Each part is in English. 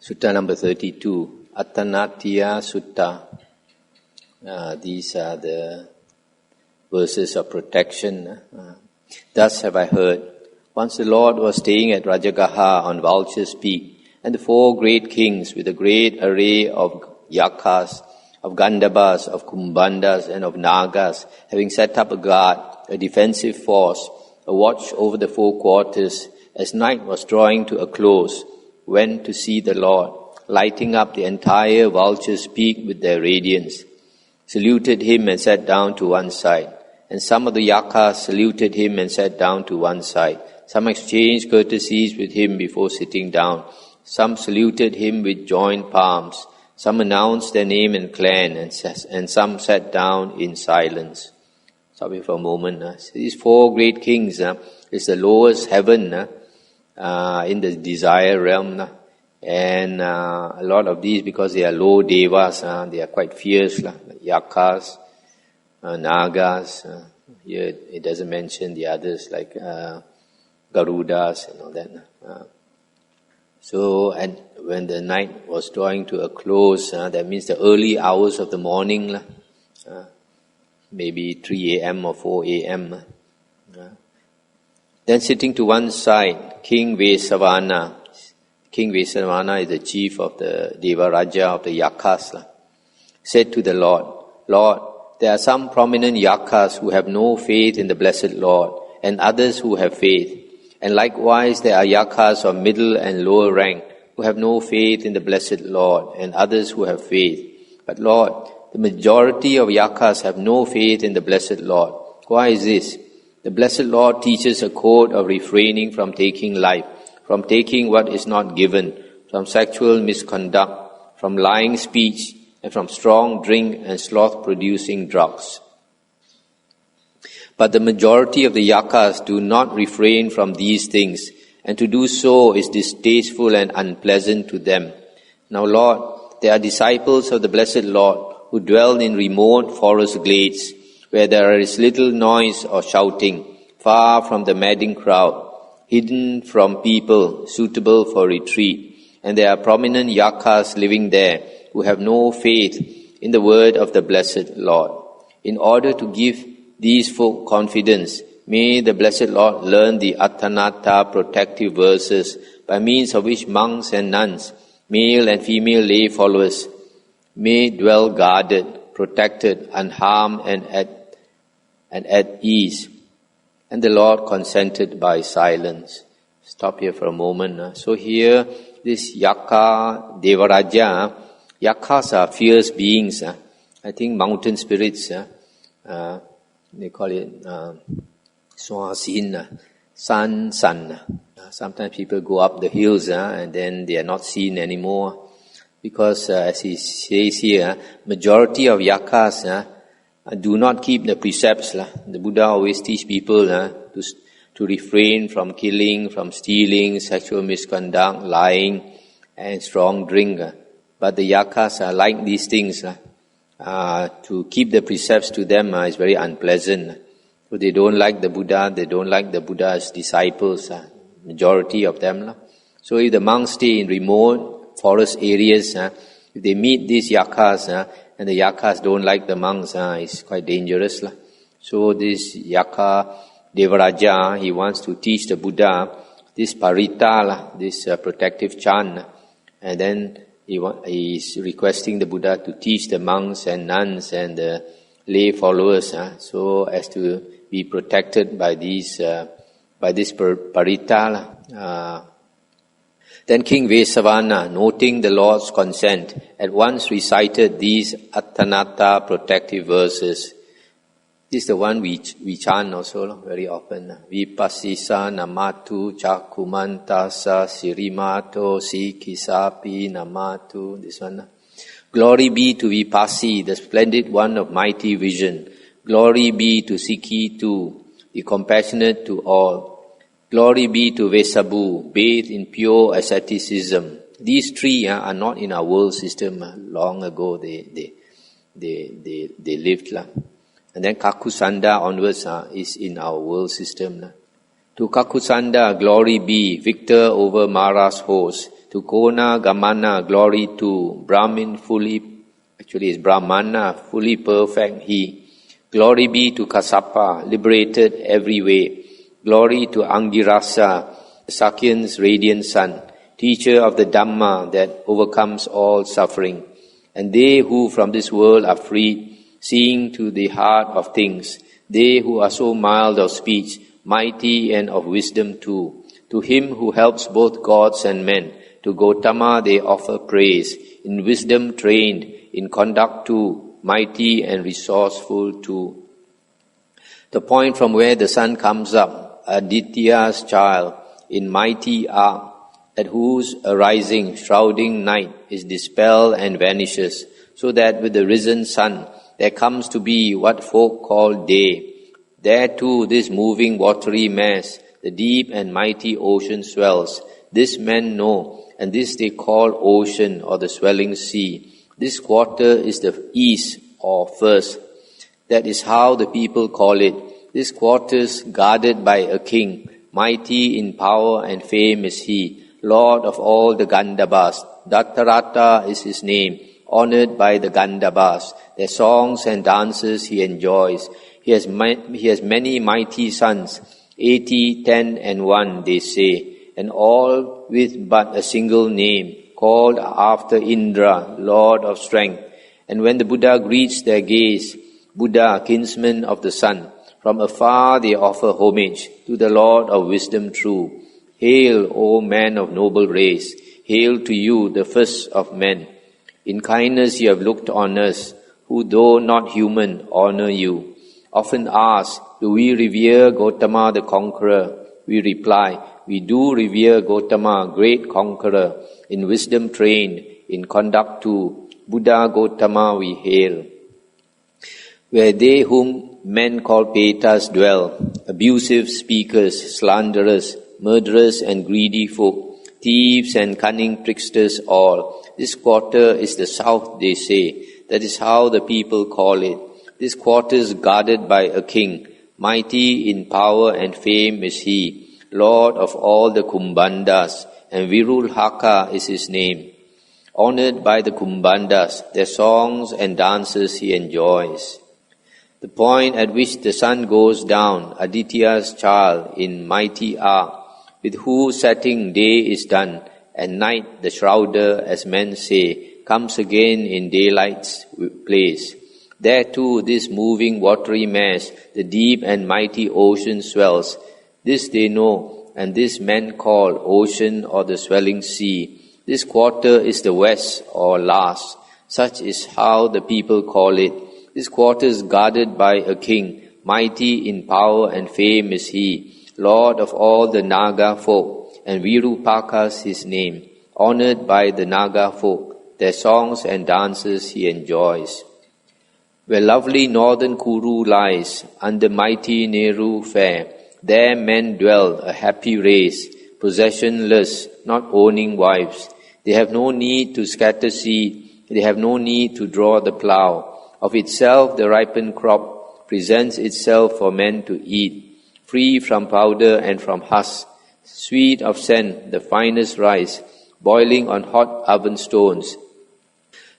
Sutta number 32, Atanatiya Sutta. These are the verses of protection. Thus have I heard. Once the Lord was staying at Rajagaha on Vulture's Peak, and the four great kings with a great array of Yakkhas, of Gandhabas, of Kumbhandas, and of Nagas, having set up a guard, a defensive force, a watch over the four quarters, as night was drawing to a close, went to see the Lord, lighting up the entire Vulture's Peak with their radiance, saluted him and sat down to one side. And some of the Yakkhas saluted him and sat down to one side. Some exchanged courtesies with him before sitting down. Some saluted him with joined palms. Some announced their name and clan, and some sat down in silence. Stop here for a moment. So these four great kings is the lowest heaven in the desire realm. And a lot of these, because they are low devas, they are quite fierce. Yakkhas, Nagas. Here it doesn't mention the others like Garudas and all that. So, and when the night was drawing to a close, that means the early hours of the morning, maybe 3 a.m. or 4 a.m. Then sitting to one side, King Vesavana. King Vesavana is the chief of the Deva Raja of the Yakkhas, said to the Lord, Lord, there are some prominent Yakkhas who have no faith in the Blessed Lord, and others who have faith. And likewise there are Yakkhas of middle and lower rank who have no faith in the Blessed Lord, and others who have faith. But Lord, the majority of Yakkhas have no faith in the Blessed Lord. Why is this? The Blessed Lord teaches a code of refraining from taking life, from taking what is not given, from sexual misconduct, from lying speech, and from strong drink and sloth-producing drugs. But the majority of the Yakkhas do not refrain from these things, and to do so is distasteful and unpleasant to them. Now Lord, there are disciples of the Blessed Lord who dwell in remote forest glades, where there is little noise or shouting, far from the madding crowd, hidden from people, suitable for retreat. And there are prominent Yakkhas living there who have no faith in the word of the Blessed Lord. In order to give these folk confidence, may the Blessed Lord learn the Atanatiya protective verses, by means of which monks and nuns, male and female lay followers, may dwell guarded, protected, unharmed, and at ease. And the Lord consented by silence. Stop here for a moment. So here, this Yakkha Devaraja, Yakkhas are fierce beings. I think mountain spirits. They call it Swasin, sun. Sometimes people go up the hills and then they are not seen anymore. Because as he says here, majority of Yakkhas do not keep the precepts. The Buddha always teach people to refrain from killing, from stealing, sexual misconduct, lying, and strong drink. But the Yakkhas like these things. To keep the precepts to them is very unpleasant. So they don't like the Buddha, they don't like the Buddha's disciples, majority of them. So if the monks stay in remote forest areas, if they meet these Yakkhas, and the Yakkhas don't like the monks, it's quite dangerous. So this Yakkha Devaraja, he wants to teach the Buddha this parita, this protective chant, and then he is requesting the Buddha to teach the monks and nuns and the lay followers, so as to be protected by these by this parita. Then King Vesavana, noting the Lord's consent, at once recited these Atanatiya protective verses. This is the one we chant also very often. Vipassisa namatu chakumantasa sirimato sikisapi namatu. This one. Glory be to Vipassi, the splendid one of mighty vision. Glory be to Sikitu, the compassionate to all. Glory be to Vesabu, bathed in pure asceticism. These three are not in our world system. Long ago they lived. And then Kakusanda onwards is in our world system. To Kakusanda, glory be, victor over Mara's host, To Kona Gamana, glory to Brahmin is Brahmana, fully perfect he. Glory be to Kassapa, liberated every way. Glory to Angirasa, Sakyan's radiant son, teacher of the Dhamma that overcomes all suffering. And they who from this world are freed, seeing to the heart of things, they who are so mild of speech, mighty and of wisdom too. To him who helps both gods and men, to Gautama they offer praise, in wisdom trained, in conduct too, mighty and resourceful too. The point from where the sun comes up, Aditya's child, in mighty arc, at whose arising, shrouding night is dispelled and vanishes, so that with the risen sun there comes to be what folk call day. There too this moving watery mass, the deep and mighty ocean swells. This men know, and this they call ocean or the swelling sea. This quarter is the east or first. That is how the people call it. This quarter's guarded by a king, mighty in power and fame is he, Lord of all the Gandhabas. Dattarata is his name, honored by the Gandhabas. Their songs and dances he enjoys. He has many mighty sons, 80, 10, and 1, they say, and all with but a single name, called after Indra, Lord of strength. And when the Buddha greets their gaze, Buddha, kinsman of the sun, from afar they offer homage to the Lord of wisdom true. Hail, O man of noble race! Hail to you, the first of men! In kindness you have looked on us, who though not human, honor you. Often ask, do we revere Gautama the conqueror? We reply, we do revere Gautama, great conqueror, in wisdom trained, in conduct too. Buddha Gautama we hail. Where they whom men call Petas dwell, abusive speakers, slanderers, murderers and greedy folk, thieves and cunning tricksters all. This quarter is the south, they say. That is how the people call it. This quarter is guarded by a king. Mighty in power and fame is he, Lord of all the Kumbhandas, and Virulhaka is his name. Honored by the Kumbhandas, their songs and dances he enjoys. The point at which the sun goes down, Aditya's child in mighty arc, with whose setting day is done, and night, the shrouder, as men say, comes again in daylight's place. There too this moving watery mass, the deep and mighty ocean swells. This they know, and this men call ocean or the swelling sea. This quarter is the west or last. Such is how the people call it. This quarter is guarded by a king, mighty in power and fame is he, Lord of all the Naga folk, and Virupakas his name, honored by the Naga folk. Their songs and dances he enjoys. Where lovely northern Kuru lies, under mighty Nehru fair, there men dwell, a happy race, possessionless, not owning wives. They have no need to scatter seed, they have no need to draw the plough. Of itself the ripened crop presents itself for men to eat, free from powder and from husk, sweet of scent, the finest rice, boiling on hot oven stones.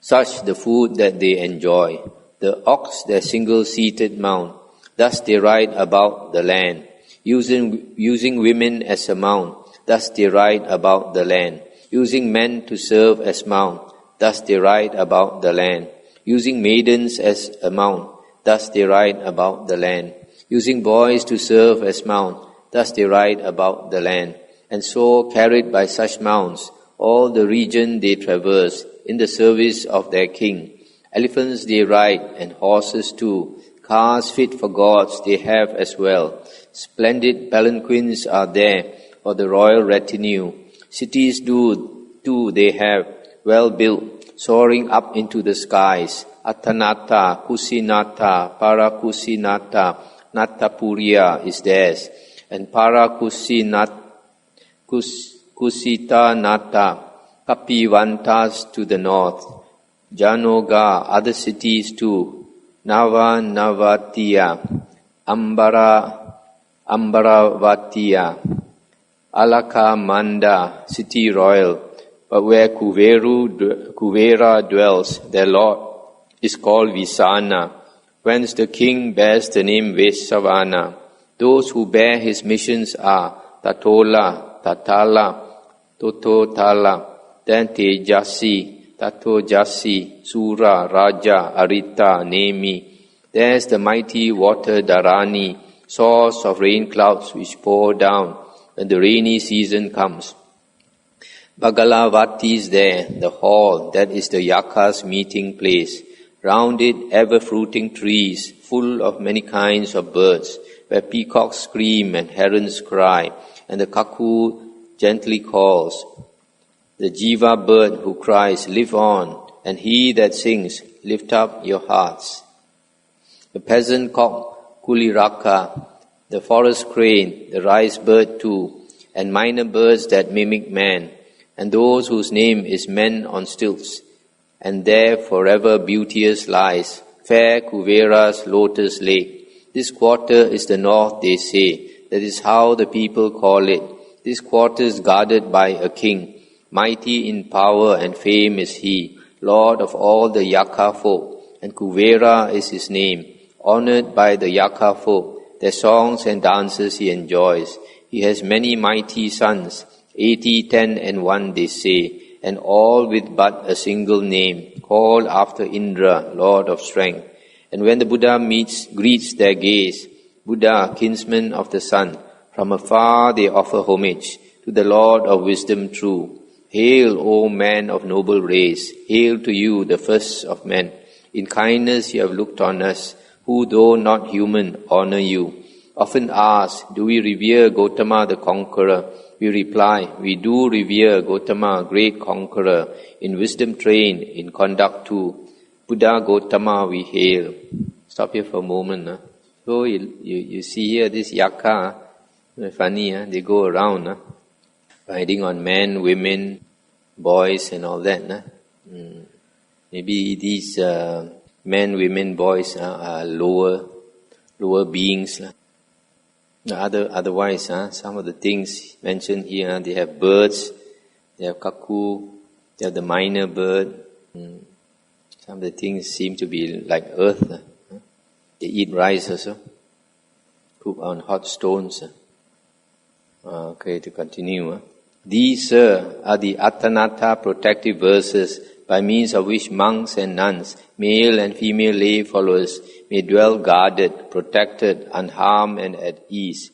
Such the food that they enjoy. The ox their single-seated mount, thus they ride about the land. Using women as a mount, thus they ride about the land. Using men to serve as mount, thus they ride about the land. Using maidens as a mount, thus they ride about the land. Using boys to serve as mount, thus they ride about the land. And so, carried by such mounts, all the region they traverse, in the service of their king. Elephants they ride, and horses too. Cars fit for gods they have as well. Splendid palanquins are there for the royal retinue. Cities too they have, well built, soaring up into the skies. Atanatiya, Kusinatha, Parakusinatha, Nattapuriya is theirs, and Parakusinatha, Kusitanatha, Kapivantas to the north. Janoga, other cities too. Navanavatiya, Ambaravatiya, Alakamanda, city royal. But where Kuvera dwells, their lord is called Visana, whence the king bears the name Vesavana. Those who bear his missions are Tatola, Tatala, Tototala, then Tejasi, Tatojasi, Sura, Raja, Arita, Nemi. There's the mighty water Dharani, source of rain clouds which pour down when the rainy season comes. Bhagalavati is there, the hall, that is the Yakkhas' meeting place. Round it ever-fruiting trees, full of many kinds of birds, where peacocks scream and herons cry, and the cuckoo gently calls. The jiva bird who cries, live on, and he that sings, lift up your hearts. The peasant cock, Kuliraka, the forest crane, the rice bird too, and minor birds that mimic man, and those whose name is men on stilts, and there forever beauteous lies, fair Kuvera's lotus lake. This quarter is the north, they say, that is how the people call it. This quarter is guarded by a king, mighty in power and fame is he, lord of all the Yakkha folk, and Kuvera is his name, honored by the Yakkha folk, their songs and dances he enjoys. He has many mighty sons, 80, 10 and 1 they say, and all with but a single name, called after Indra, Lord of Strength. And when the Buddha greets their gaze, Buddha, kinsman of the sun, from afar they offer homage to the Lord of wisdom true. Hail, O man of noble race, hail to you, the first of men. In kindness you have looked on us, who though not human, honor you. Often asked, do we revere Gotama the conqueror? We reply, we do revere Gotama, great conqueror, in wisdom trained, in conduct too. Buddha Gotama we hail. Stop here for a moment. So you see here this Yakkha, funny, they go around riding on men, women, boys and all that. Maybe these men, women, boys are lower beings. Otherwise, some of the things mentioned here, they have birds, they have cuckoo, they have the minor bird. Some of the things seem to be like earth. They eat rice also, cook on hot stones. Okay, to continue. These, are the Atanatiya protective verses by means of which monks and nuns, male and female lay followers, may dwell guarded, protected, unharmed and at ease.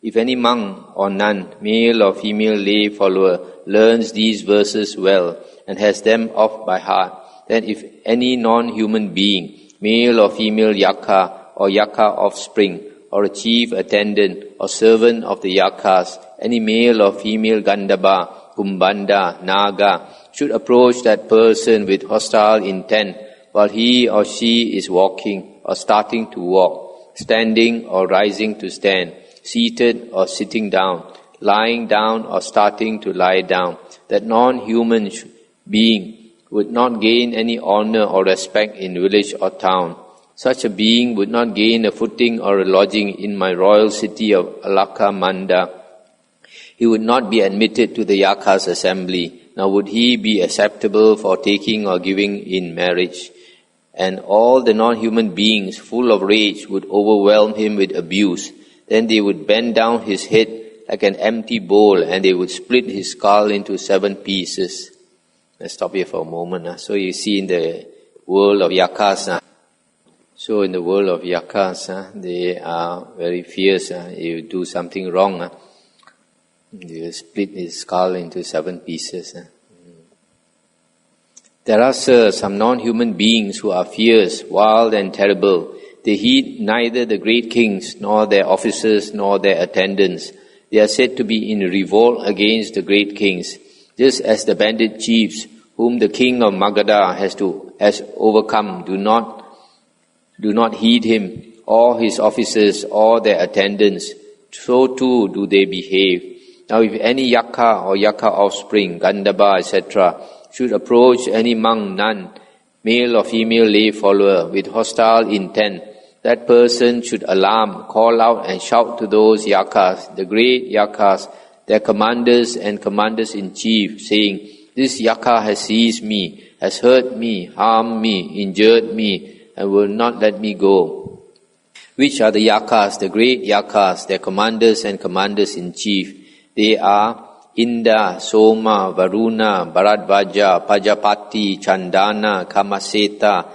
If any monk or nun, male or female lay follower, learns these verses well and has them off by heart, then if any non-human being, male or female Yakkha or Yakkha offspring, or a chief attendant or servant of the Yakkhas, any male or female Gandhaba, Kumbanda, Naga, should approach that person with hostile intent while he or she is walking or starting to walk, standing or rising to stand, seated or sitting down, lying down or starting to lie down, that non-human being would not gain any honor or respect in village or town. Such a being would not gain a footing or a lodging in my royal city of Alaka Manda. He would not be admitted to the Yakkhas assembly, nor would he be acceptable for taking or giving in marriage. And all the non-human beings, full of rage, would overwhelm him with abuse. Then they would bend down his head like an empty bowl, and they would split his skull into 7 pieces. Let's stop here for a moment. So you see in the world of Yakkhas, so in the world of Yakkhas, they are very fierce. You do something wrong, you split his skull into 7 pieces. There are, sir, some non-human beings who are fierce, wild and terrible. They heed neither the great kings, nor their officers, nor their attendants. They are said to be in revolt against the great kings, just as the bandit chiefs, whom the king of Magadha has overcome, do not heed him, or his officers, or their attendants. So too do they behave. Now if any Yakkha or Yakkha offspring, Gandhaba, etc., should approach any monk, nun, male or female lay follower with hostile intent, that person should alarm, call out and shout to those Yakkhas, the great Yakkhas, their commanders and commanders-in-chief, saying, This Yakka has seized me, has hurt me, harmed me, injured me, and will not let me go. Which are the Yakkhas, the great Yakkhas, their commanders and commanders-in-chief? They are Inda, Soma, Varuna, Bharadvaja, Pajapati, Chandana, Kamaseta,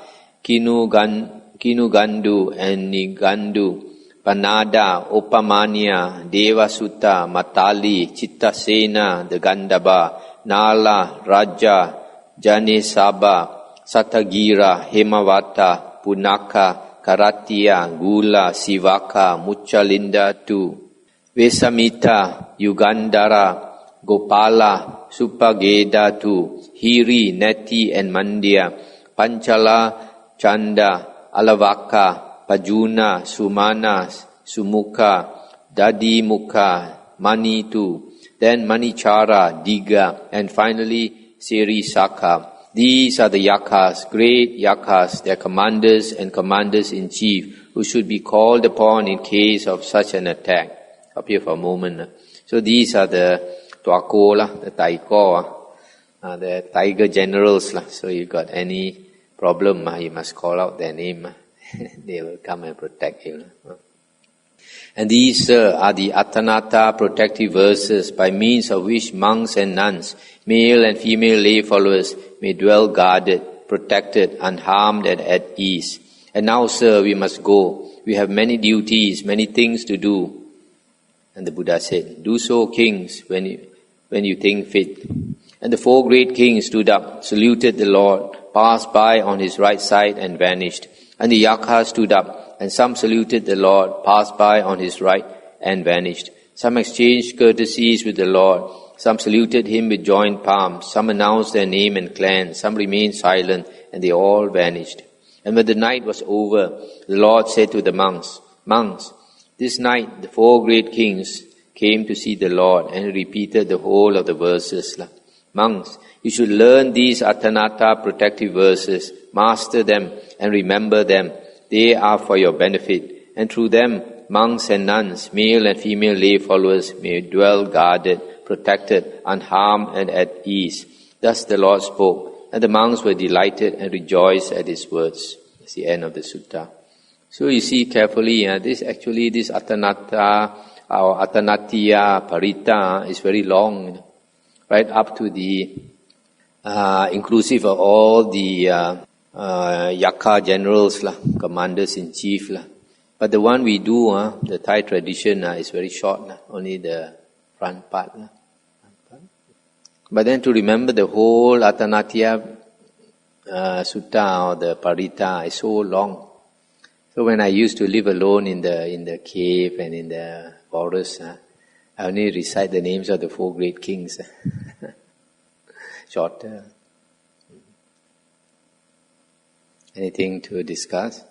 Kinugandu, and Nigandu, Panada, Opamanya, Devasutta, Matali, Chittasena, the Gandhaba, Nala, Raja, Janesaba, Satagira, Hemavata, Punaka, Karatiya, Gula, Sivaka, Muchalinda too, Vesamita, Yugandhara, Gopala, Supageda too, Hiri, Neti and Mandya, Panchala, Chanda, Alavaka, Pajuna, Sumana, Sumukha, Dadimukha, Mani too, then Manichara, Digha, and finally Seri Saka. These are the Yakkhas, great Yakkhas, their commanders and commanders-in-chief, who should be called upon in case of such an attack. Up here for a moment. So these are the Tuako, the Taiko, the tiger generals. So you got any problem, you must call out their name. They will come and protect you. And these are the Atanata protective verses by means of which monks and nuns, male and female lay followers, may dwell guarded, protected, unharmed and at ease. And now, sir, we must go. We have many duties, many things to do. And the Buddha said, do so, kings, when you think fit. And the four great kings stood up, saluted the Lord, passed by on his right side and vanished. And the Yakkhas stood up, and some saluted the Lord, passed by on his right and vanished. Some exchanged courtesies with the Lord. Some saluted him with joined palms. Some announced their name and clan. Some remained silent, and they all vanished. And when the night was over, the Lord said to the monks, Monks, this night the four great kings came to see the Lord, and he repeated the whole of the verses. Monks, you should learn these Atanata protective verses, master them, and remember them. They are for your benefit, and through them, monks and nuns, male and female lay followers, may dwell guarded, protected, unharmed, and at ease. Thus the Lord spoke, and the monks were delighted and rejoiced at his words. That's the end of the sutta. So you see carefully, this Atanata, or Atanatiya, Parita, is very long, right up to the, inclusive of all the Yakka generals, commanders-in-chief. But the one we do, the Thai tradition, is very short, only the front part. But then to remember the whole Atanatiya Sutta or the Parita is so long. So when I used to live alone in the cave and in the forest, I only recite the names of the four great kings. Shorter. Anything to discuss?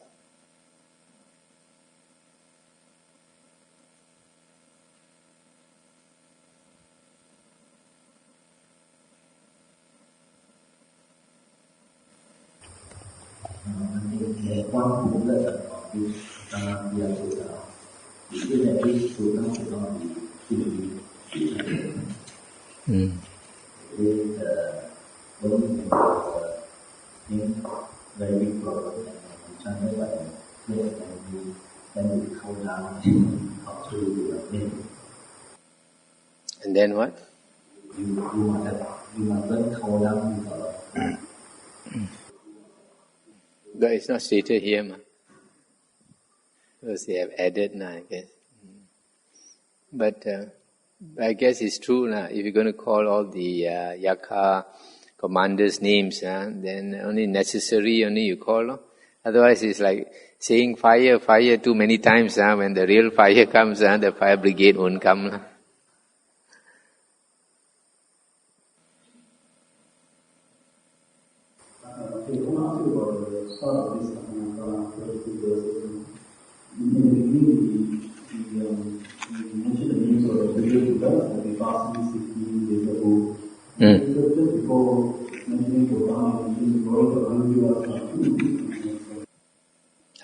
Very big problem, and China then we go down up to the And then what? You must go down But it's not stated here, because they have added now, I guess. But I guess it's true now. If you're going to call all the Yakka commanders' names, then only necessary only you call. Otherwise, it's like saying fire, fire too many times. When the real fire comes, the fire brigade won't come.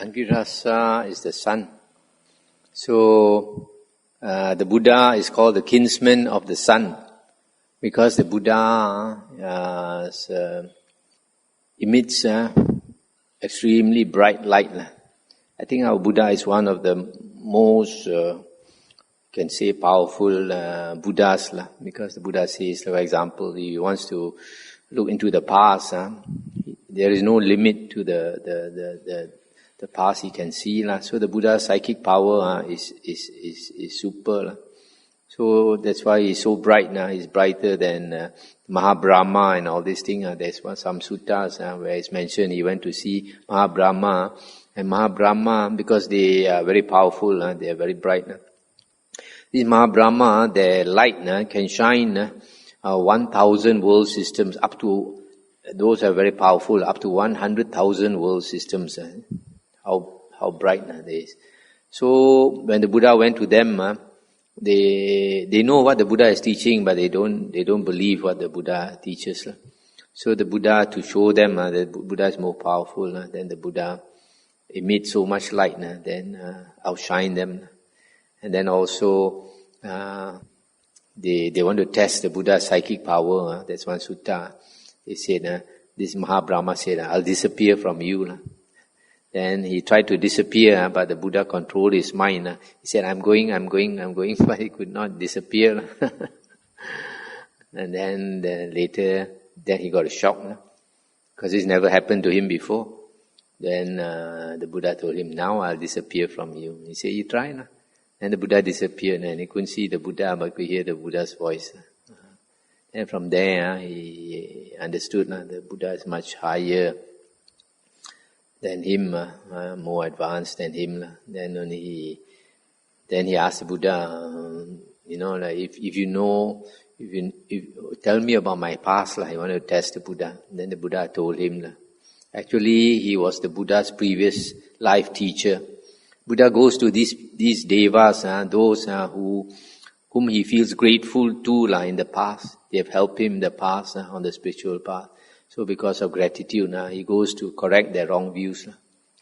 Angirasa is the sun. So, the Buddha is called the kinsman of the sun. Because the Buddha emits extremely bright light. I think our Buddha is one of the most, can say, powerful Buddhas. Because the Buddha says, for example, he wants to look into the past. There is no limit to the past he can see. So the Buddha's psychic power is super. So that's why he's so bright now. He's brighter than Mahabrahma and all these things. There's some suttas where it's mentioned he went to see Mahabrahma. And Mahabrahma, because they are very powerful, they are very bright. These Mahabrahma, their light can shine 1,000 world systems up to, those are very powerful, up to 100,000 world systems. How bright they is. So when the Buddha went to them, they know what the Buddha is teaching, but they don't believe what the Buddha teaches. So the Buddha, to show them that the Buddha is more powerful, then the Buddha emits so much light, then outshine them. And then also they want to test the Buddha's psychic power. That's one sutta. They said, this Mahabrahma said, I'll disappear from you. Then he tried to disappear, but the Buddha controlled his mind. He said, I'm going, but he could not disappear. And then later, then he got a shock, because this never happened to him before. Then the Buddha told him, now I'll disappear from you. He said, you try. And the Buddha disappeared, and he couldn't see the Buddha, but could hear the Buddha's voice. And from there, he understood the Buddha is much higher than him, more advanced than him. Then he asked the Buddha, if you know, if tell me about my past, he wanted to test the Buddha. Then the Buddha told him, actually he was the Buddha's previous life teacher. Buddha goes to these devas, those whom he feels grateful to in the past. They have helped him in the past on the spiritual path. So because of gratitude, he goes to correct their wrong views.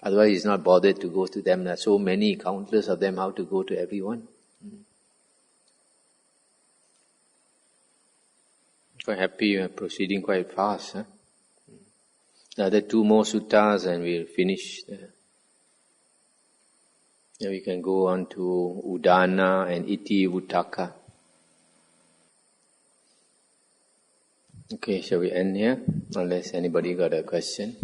Otherwise he's not bothered to go to them. So many, countless of them, how to go to everyone. Quite happy, we're proceeding quite fast. Another 2 more suttas and we'll finish. Then we can go on to Udana and Iti Vuttaka. Okay, shall we end here? Unless anybody got a question.